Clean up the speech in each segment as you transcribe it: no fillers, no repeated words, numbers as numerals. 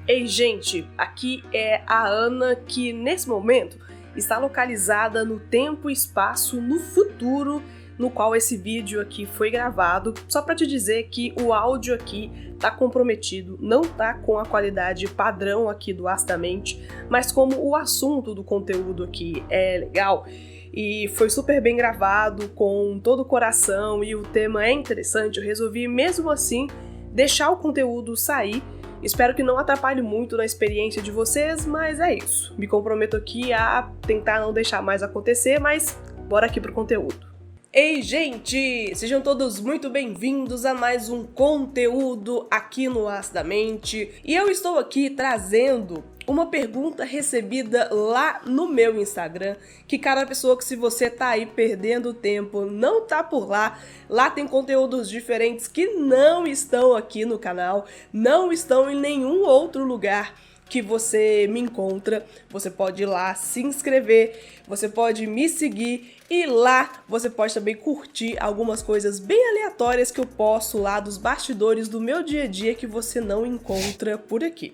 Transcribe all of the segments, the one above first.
Ei, gente, aqui é a Ana, que nesse momento está localizada no tempo e espaço no futuro no qual esse vídeo aqui foi gravado, só para te dizer que o áudio aqui tá comprometido, não tá com a qualidade padrão aqui do Astamente, mas como o assunto do conteúdo aqui é legal e foi super bem gravado, com todo o coração, e o tema é interessante, eu resolvi mesmo assim deixar o conteúdo sair. Espero que não atrapalhe muito na experiência de vocês, mas é isso. Me comprometo aqui a tentar não deixar mais acontecer, mas bora aqui pro conteúdo. Ei, gente! Sejam todos muito bem-vindos a mais um conteúdo aqui no Astamente. E eu estou aqui trazendo uma pergunta recebida lá no meu Instagram, que cada pessoa que, se você tá aí perdendo tempo, não tá por lá, lá tem conteúdos diferentes que não estão aqui no canal, não estão em nenhum outro lugar que você me encontra. Você pode ir lá se inscrever, você pode me seguir e lá você pode também curtir algumas coisas bem aleatórias que eu posto lá dos bastidores do meu dia a dia que você não encontra por aqui.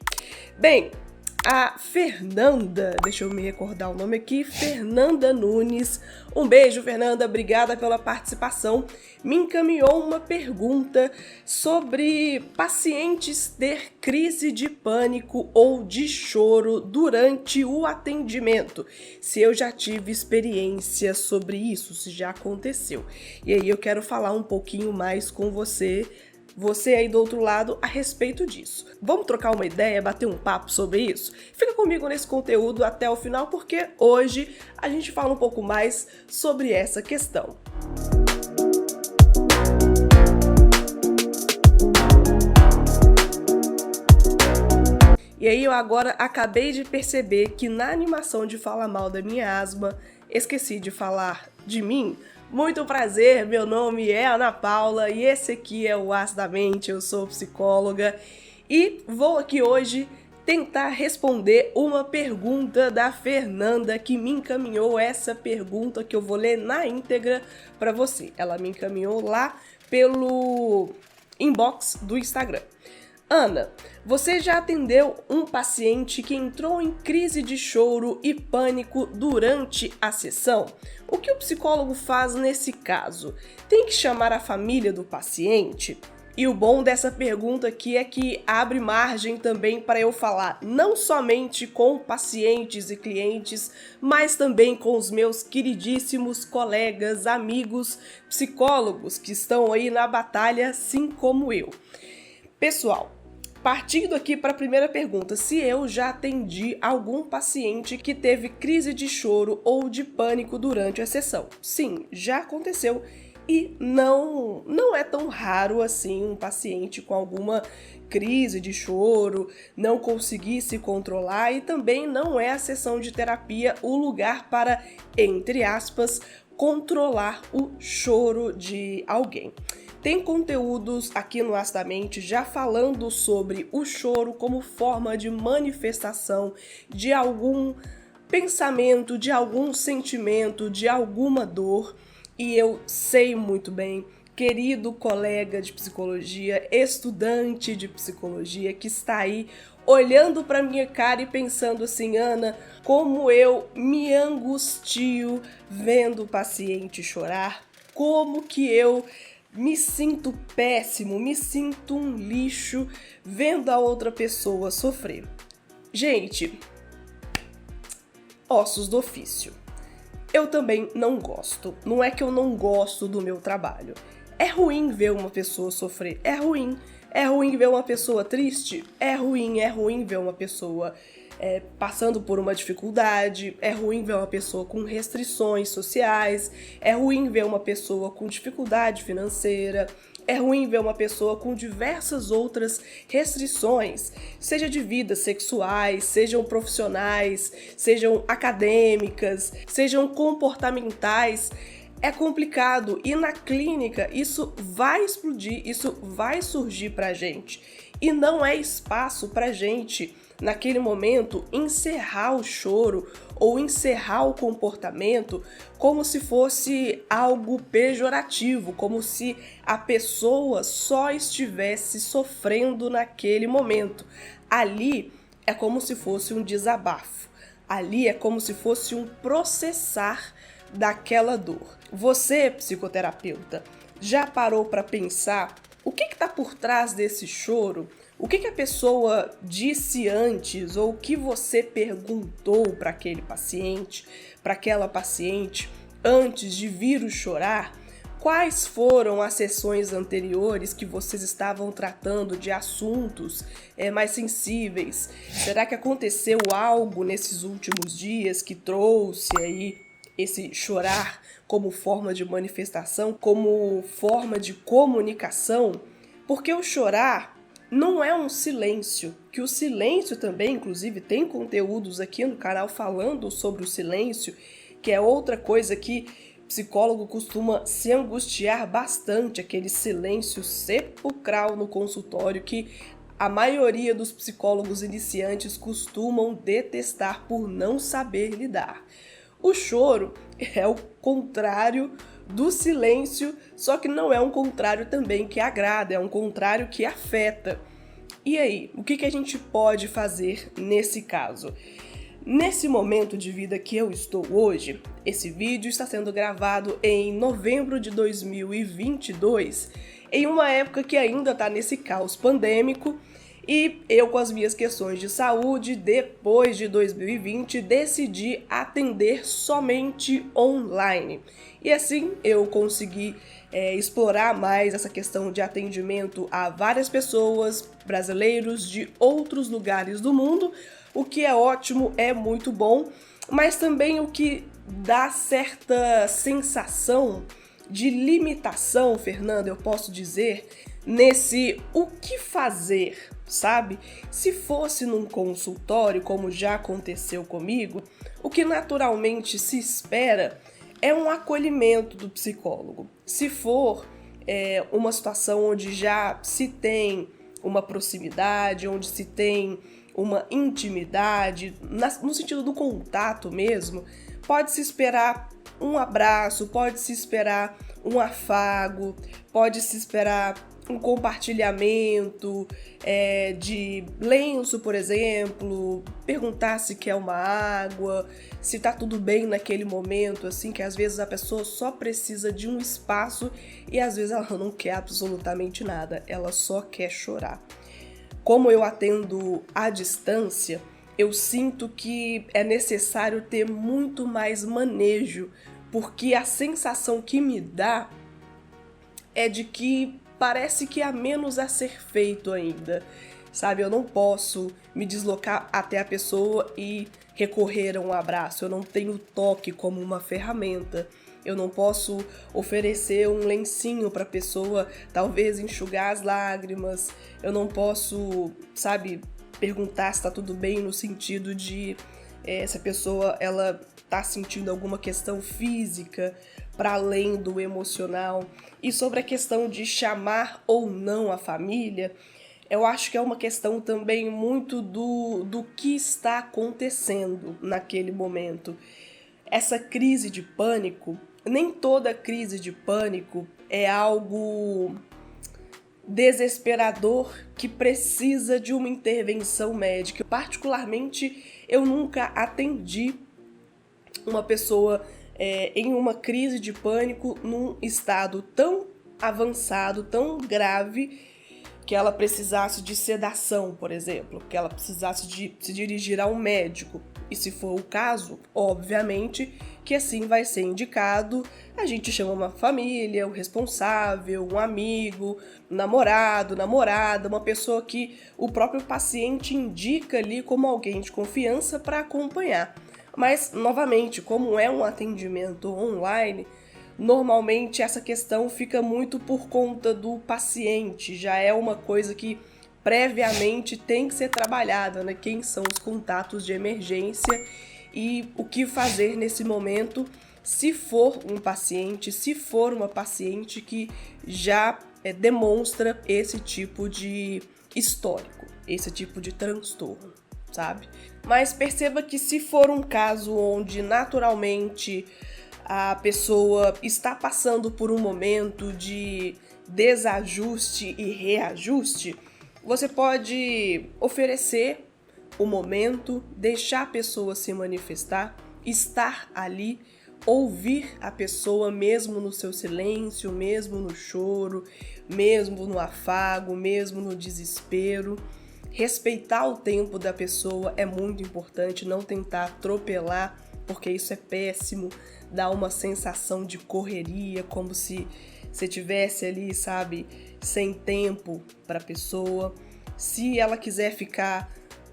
Bem, a Fernanda, deixa eu me recordar o nome aqui, Fernanda Nunes, um beijo, Fernanda, obrigada pela participação, me encaminhou uma pergunta sobre pacientes ter crise de pânico ou de choro durante o atendimento, se eu já tive experiência sobre isso, se já aconteceu. E aí eu quero falar um pouquinho mais com você aí do outro lado, a respeito disso. Vamos trocar uma ideia, bater um papo sobre isso? Fica comigo nesse conteúdo até o final, porque hoje a gente fala um pouco mais sobre essa questão. E aí eu agora acabei de perceber que na animação de falar mal da minha asma, esqueci de falar de mim. Muito prazer, meu nome é Ana Paula e esse aqui é o Astamente, eu sou psicóloga e vou aqui hoje tentar responder uma pergunta da Fernanda, que me encaminhou essa pergunta que eu vou ler na íntegra para você. Ela me encaminhou lá pelo inbox do Instagram. Ana, você já atendeu um paciente que entrou em crise de choro e pânico durante a sessão? O que o psicólogo faz nesse caso? Tem que chamar a família do paciente? E o bom dessa pergunta aqui é que abre margem também para eu falar não somente com pacientes e clientes, mas também com os meus queridíssimos colegas, amigos, psicólogos que estão aí na batalha, assim como eu. Pessoal, partindo aqui para a primeira pergunta, se eu já atendi algum paciente que teve crise de choro ou de pânico durante a sessão. Sim, já aconteceu e não é tão raro assim um paciente com alguma crise de choro não conseguir se controlar, e também não é a sessão de terapia o lugar para, entre aspas, controlar o choro de alguém. Tem conteúdos aqui no Astamente já falando sobre o choro como forma de manifestação de algum pensamento, de algum sentimento, de alguma dor. E eu sei muito bem, querido colega de psicologia, estudante de psicologia, que está aí olhando para minha cara e pensando assim: Ana, como eu me angustio vendo o paciente chorar, como que eu me sinto péssimo, me sinto um lixo vendo a outra pessoa sofrer. Gente, ossos do ofício. Eu também não gosto. Não é que eu não gosto do meu trabalho. É ruim ver uma pessoa sofrer. É ruim. É ruim ver uma pessoa triste. É ruim ver uma pessoa passando por uma dificuldade, é ruim ver uma pessoa com restrições sociais, é ruim ver uma pessoa com dificuldade financeira, é ruim ver uma pessoa com diversas outras restrições, seja de vidas sexuais, sejam profissionais, sejam acadêmicas, sejam comportamentais. É complicado e na clínica isso vai explodir, isso vai surgir pra gente. E não é espaço pra gente, naquele momento, encerrar o choro ou encerrar o comportamento como se fosse algo pejorativo, como se a pessoa só estivesse sofrendo naquele momento. Ali é como se fosse um desabafo. Ali é como se fosse um processar daquela dor. Você, psicoterapeuta, já parou para pensar o que está por trás desse choro? O que a pessoa disse antes ou o que você perguntou para aquele paciente, para aquela paciente, antes de vir o chorar? Quais foram as sessões anteriores que vocês estavam tratando de assuntos mais sensíveis? Será que aconteceu algo nesses últimos dias que trouxe aí esse chorar como forma de manifestação, como forma de comunicação? Porque o chorar não é um silêncio, que o silêncio também, inclusive, tem conteúdos aqui no canal falando sobre o silêncio, que é outra coisa que psicólogo costuma se angustiar bastante, aquele silêncio sepulcral no consultório que a maioria dos psicólogos iniciantes costumam detestar por não saber lidar. O choro é o contrário do silêncio, só que não é um contrário também que agrada, é um contrário que afeta. E aí, o que a gente pode fazer nesse caso? Nesse momento de vida que eu estou hoje, esse vídeo está sendo gravado em novembro de 2022, em uma época que ainda está nesse caos pandêmico, e eu, com as minhas questões de saúde, depois de 2020, decidi atender somente online. E assim eu consegui explorar mais essa questão de atendimento a várias pessoas, brasileiros de outros lugares do mundo, o que é ótimo, é muito bom, mas também o que dá certa sensação de limitação, Fernanda, eu posso dizer, nesse o que fazer, sabe? Se fosse num consultório, como já aconteceu comigo, o que naturalmente se espera é um acolhimento do psicólogo. Se for uma situação onde já se tem uma proximidade, onde se tem uma intimidade, no sentido do contato mesmo, pode-se esperar um abraço, pode-se esperar um afago, pode-se esperar um compartilhamento de lenço, por exemplo, perguntar se quer uma água, se tá tudo bem naquele momento, assim, que às vezes a pessoa só precisa de um espaço e às vezes ela não quer absolutamente nada, ela só quer chorar. Como eu atendo à distância, eu sinto que é necessário ter muito mais manejo, porque a sensação que me dá é de que parece que há menos a ser feito ainda, sabe? Eu não posso me deslocar até a pessoa e recorrer a um abraço, eu não tenho toque como uma ferramenta. Eu não posso oferecer um lencinho para a pessoa, talvez enxugar as lágrimas. Eu não posso, sabe, perguntar se está tudo bem no sentido de se a pessoa ela está sentindo alguma questão física para além do emocional. E sobre a questão de chamar ou não a família, eu acho que é uma questão também muito do que está acontecendo naquele momento. Essa crise de pânico, nem toda crise de pânico é algo desesperador que precisa de uma intervenção médica. Particularmente, eu nunca atendi uma pessoa em uma crise de pânico num estado tão avançado, tão grave, que ela precisasse de sedação, por exemplo, que ela precisasse de se dirigir a um médico. E se for o caso, obviamente que assim vai ser indicado, a gente chama uma família, um responsável, um amigo, um namorado, namorada, uma pessoa que o próprio paciente indica ali como alguém de confiança para acompanhar. Mas, novamente, como é um atendimento online, normalmente essa questão fica muito por conta do paciente, já é uma coisa que previamente tem que ser trabalhada, né? Quem são os contatos de emergência e o que fazer nesse momento se for um paciente, se for uma paciente que já demonstra esse tipo de histórico, esse tipo de transtorno, sabe? Mas perceba que se for um caso onde naturalmente a pessoa está passando por um momento de desajuste e reajuste, Você pode oferecer o momento, deixar a pessoa se manifestar, estar ali, ouvir a pessoa mesmo no seu silêncio, mesmo no choro, mesmo no afago, mesmo no desespero. Respeitar o tempo da pessoa é muito importante, não tentar atropelar, porque isso é péssimo, dá uma sensação de correria, como se você tivesse ali, sabe, sem tempo para a pessoa. Se ela quiser ficar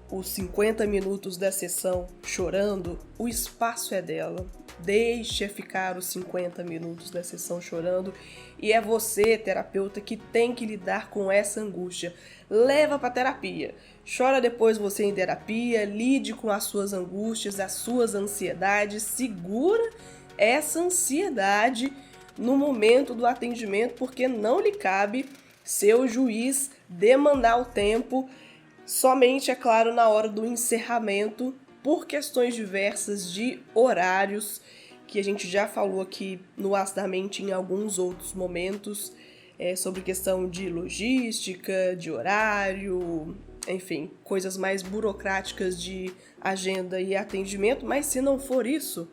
os 50 minutos da sessão chorando, o espaço é dela. Deixe ficar os 50 minutos da sessão chorando e é você, terapeuta, que tem que lidar com essa angústia. Leva para terapia. Chora depois você em terapia, lide com as suas angústias, as suas ansiedades, segura essa ansiedade no momento do atendimento, porque não lhe cabe seu juiz demandar o tempo somente, é claro, na hora do encerramento, por questões diversas de horários, que a gente já falou aqui no Acidamente em alguns outros momentos, sobre questão de logística, de horário, enfim, coisas mais burocráticas de agenda e atendimento, mas se não for isso,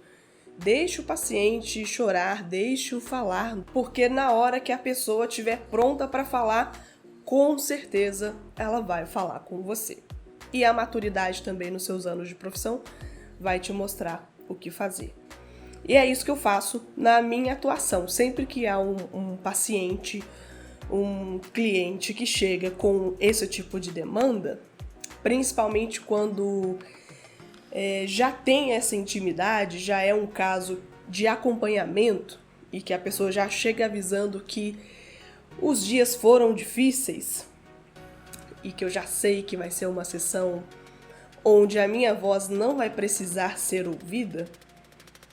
deixe o paciente chorar, deixe-o falar, porque na hora que a pessoa estiver pronta para falar, com certeza ela vai falar com você. E a maturidade também nos seus anos de profissão vai te mostrar o que fazer. E é isso que eu faço na minha atuação. Sempre que há um paciente, um cliente que chega com esse tipo de demanda, principalmente quando já tem essa intimidade, já é um caso de acompanhamento e que a pessoa já chega avisando que os dias foram difíceis e que eu já sei que vai ser uma sessão onde a minha voz não vai precisar ser ouvida,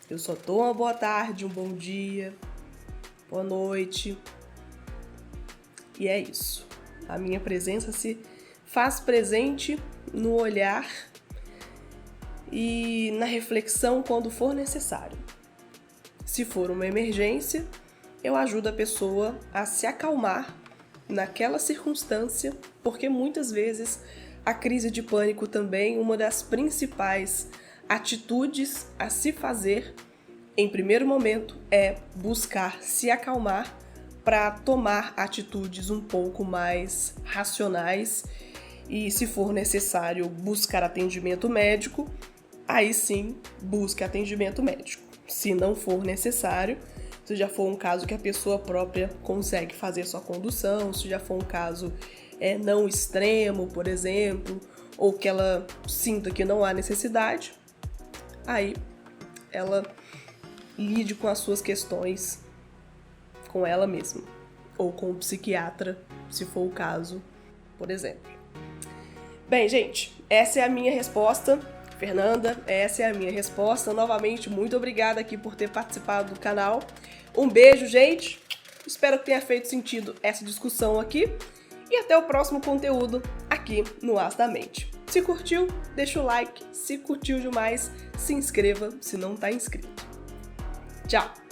eu só dou uma boa tarde, um bom dia, boa noite. E é isso. A minha presença se faz presente no olhar e na reflexão quando for necessário. Se for uma emergência, eu ajudo a pessoa a se acalmar naquela circunstância, porque muitas vezes a crise de pânico também, uma das principais atitudes a se fazer em primeiro momento é buscar se acalmar para tomar atitudes um pouco mais racionais e, se for necessário, buscar atendimento médico, aí sim busque atendimento médico. Se não for necessário, se já for um caso que a pessoa própria consegue fazer sua condução, se já for um caso não extremo, por exemplo, ou que ela sinta que não há necessidade, aí ela lide com as suas questões com ela mesma, ou com o psiquiatra, se for o caso, por exemplo. Bem, gente, essa é a minha resposta. Fernanda, essa é a minha resposta. Novamente, muito obrigada aqui por ter participado do canal. Um beijo, gente. Espero que tenha feito sentido essa discussão aqui. E até o próximo conteúdo aqui no Acidamente. Se curtiu, deixa o like. Se curtiu demais, se inscreva se não está inscrito. Tchau!